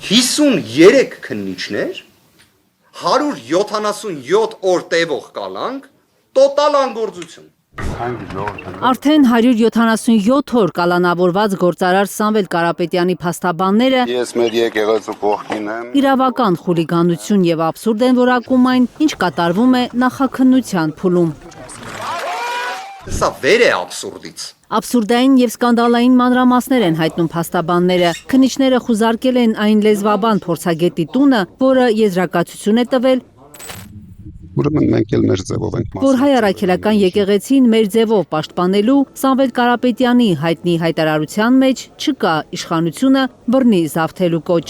53 քննիչներ, 177 օր տևող կալանք, տոտալ անգործություն։ Արդեն 177 օր կալանավորված գործարար Սամվել Կարապետյանի փաստաբանները Ես մեր եկեղեցու կողքին եմ։ իրավական խուլիգանություն եւ աբսուրդ են որակում այն, ինչ կատարվում է նախաքննության փուլում։ Սա վեր է աբսուրդից։ Աբսուրդային եւ սկանդալային մանրամասներ են հայտնում փաստաբանները։ Քննիչները խուզարկել են այն լեզվաբան փորձագետի տունը, որը եզրակացություն է տվել, Ուրեմն մենք էլ մեր ձևով ենք որ հայ առաքելական եկեղեցին մեր ձևով պաշտպանելու Սամվել Կարապետյանի հայտնի հայտարարության մեջ չկա իշխանությունը բռնի զավթելու կոչ։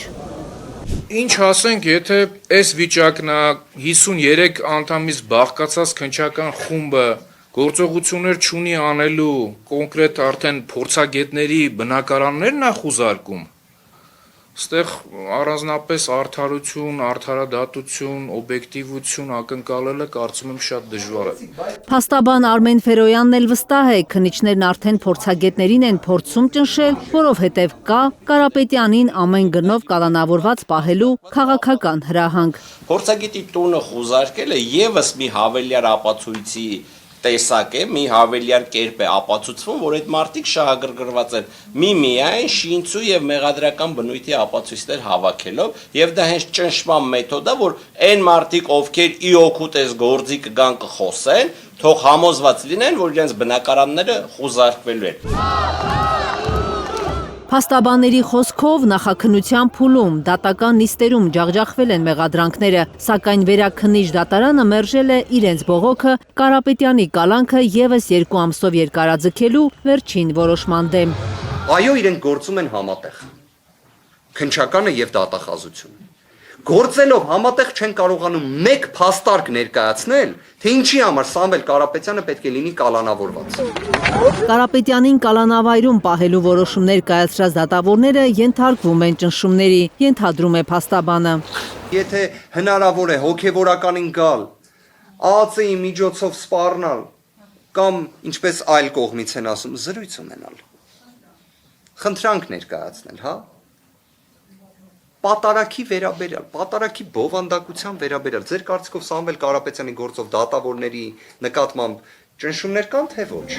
Ինչ ասենք, եթե այս վիճակն է 53 անդամից բաղկացած քննչական խումբը գործողություններ չունի անելու կոնկրետ արդեն փորձագետների բնակարաններն է խուզարկում, ստեղ առանձնապես արդարություն, արդարադատություն, օբյեկտիվություն ակնկալելը կարծում եմ շատ դժվար է։ Փաստաբան Արմեն Ֆերոյանն էլ վստահ է, քննիչներն արդեն փորձագետներին են փորձում ճնշել, որովհետև կա Կարապետյանին ամեն գնով կալանավորված պահելու քաղաքական հրահանգ։ Փորձագետի տունը խուզարկելը եւս մի հավելյալ ապացույցի տեսակ է, մի հավելյալ կերպ է ապացուցվում, որ այդ մարդիկ շահագրգռված են միայն շինցու եւ մեղադրական բնույթի ապացույցներ հավաքելով, եւ դա հենց ճնշման մեթոդ է, որ այն մարդիկ, ովքեր ի օգուտ էս գործի կգան կխոսեն, թող համոզված լինեն, որ իրենց բնակարանները խուզարկվելու են։ Փաստաբանների խոսքով նախաքննության փուլում դատական նիստերում ջախջախվել են մեղադրանքները, սակայն վերաքննիչ դատարանը մերժել է իրենց բողոքը Կարապետյանի կալանքը եւս 2 ամսով երկարաձգելու վերջին որոշման դեմ։ Այո, իրենք գործում են համատեղ։ Քննչականը եւ դատախազությունը։ Գործելով համատեղ չեն կարողանում մեկ փաստարկ ներկայացնել, թե ինչի համար Սամվել Կարապետյանը պետք է լինի կալանավորված։ Կարապետյանին կալանավայրում պահելու որոշումներ կայացրած դատավորները ենթարկվում են ճնշումների, ենթադրում է փաստաբանը։ Եթե հնարավոր է հոգեվորականին գալ, ԱԱՑ-ի միջոցով սպառնալ կամ ինչպես այլ կողմից են ասում, զրույց ունենալ։ Խնդրանք ներկայացնել, հա? Պատարակի վերաբերյալ, պատարակի բովանդակության վերաբերյալ, ձեր կարծիքով Սամվել Կարապետյանի գործով դատավորների նկատմամբ ճնշումներ կան, թե ոչ։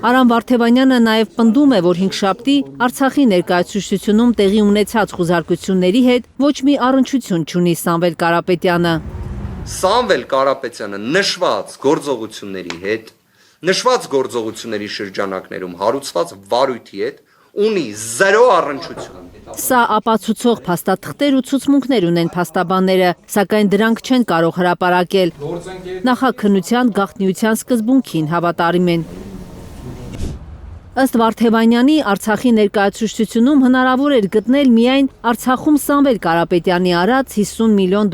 Արամ Վարդևանյանը նաև պնդում է, որ հինգշաբթի Արցախի ներկայացուցչությունում տեղի ունեցած խուզարկությունների հետ ոչ մի առնչություն չունի Սամվել Կարապետյանը։ Սամվել Կարապետյանը նշված գործողությունների հետ, նշված գործողությունների շրջանակներում հարուցված վարույթի հետ ունի 0 առնչություն։ Սա ապացուցող փաստաթղթեր ու ցուցմունքներ ունեն փաստաբանները, սակայն դրանք չեն կարող հրապարակել։ Նախաքննության գաղտնիության սկզբունքին հավատարիմ են։ Ըստ Վարդևանյանի, Արցախի ներկայացուցչությունում հնարավոր էր գտնել միայն Արցախում Սամվել Կարապետյանի արած $50 միլիոն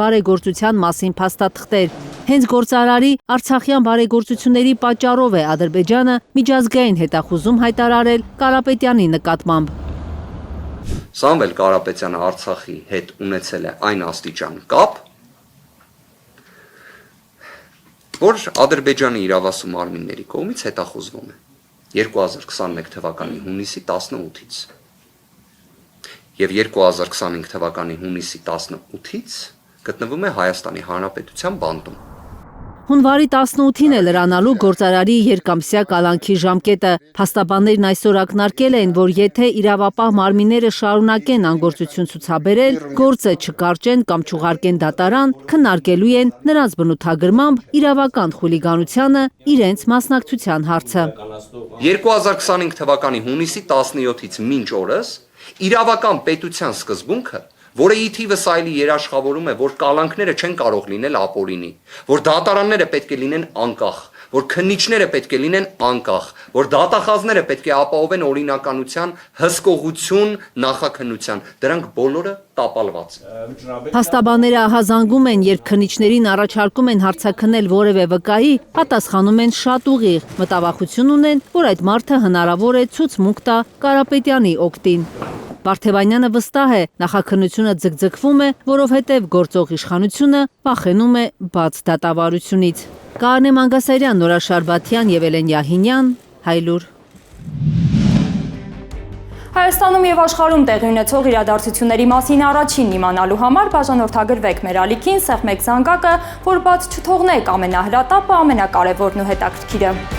բարեգործության մասին փաստաթղթեր։ Հենց գործարարի արցախյան բարեգործությունների պատճառով է Ադրբեջանը միջազգային հետախուզում հայտարարել Կարապետյանի նկատմամբ։ Սամվել Կարապետյանը Արցախի հետ ունեցել է այն աստիճան կապ, որ Ադրբեջանի իրավասու մարմինների կողմից հետախուզվում է 2021 թվականի հունիսի 18-ից եւ 2025 թվականի հունիսի 18-ից գտնվում է Հայաստանի Հանրապետության բանտում։ Հունվարի 18-ին է լրանալու գործարարի երկամսյա կալանքի ժամկետը։ Փաստաբաններն այսօր ակնարկել են, որ եթե իրավապահ մարմինները շարունակեն անգործություն ցուցաբերել, գործը չկարճեն կամ չուղարկեն դատարան, քննարկելու են նրանց բնութագրմամբ իրավական խուլիգանությանը իրենց մասնակցության հարցը։ 2025 թվականի հունիսի 17-ից մինչ օրս իրավական պետության սկզբունքը, որը ի թիվս այլի երաշխավորում է, որ կալանքները չեն կարող լինել ապօրինի, որ դատարանները պետք է լինեն անկախ, որ քննիչները պետք է լինեն անկախ, որ դատախազները պետք է ապահովեն օրինականության, հսկողություն, նախաքննության, դրանք բոլորը տապալված են։ Փաստաբանները ահազանգում են, երբ քննիչներին առաջարկում են հարցաքննել որևէ վկայի, պատասխանում են շատ ուղիղ, մտավախություն ունեն, որ այդ մարդը հնարավոր է ցուցմունք տա Կարապետյանի օգտին։ Վարդևանյանը վստահ է, նախաքննությունը ձգձգվում է, որովհետև գործող իշխանությունը վախենում է բաց դատավարությունից։ Կարնե Մանգասարյան, Նորա Շարբաթյան եւ Էլեն Յահինյան, Հայլուր։ Հայաստանում եւ աշխարհում տեղի ունեցող իրադարձությունների մասին առաջին իմանալու համար բաժանորդագրվեք մեր ալիքին, սեղմեք զանգակը, որ բաց չթողնեք ամենահրատապը, ամենակարևորն ու հետաքրքիրը։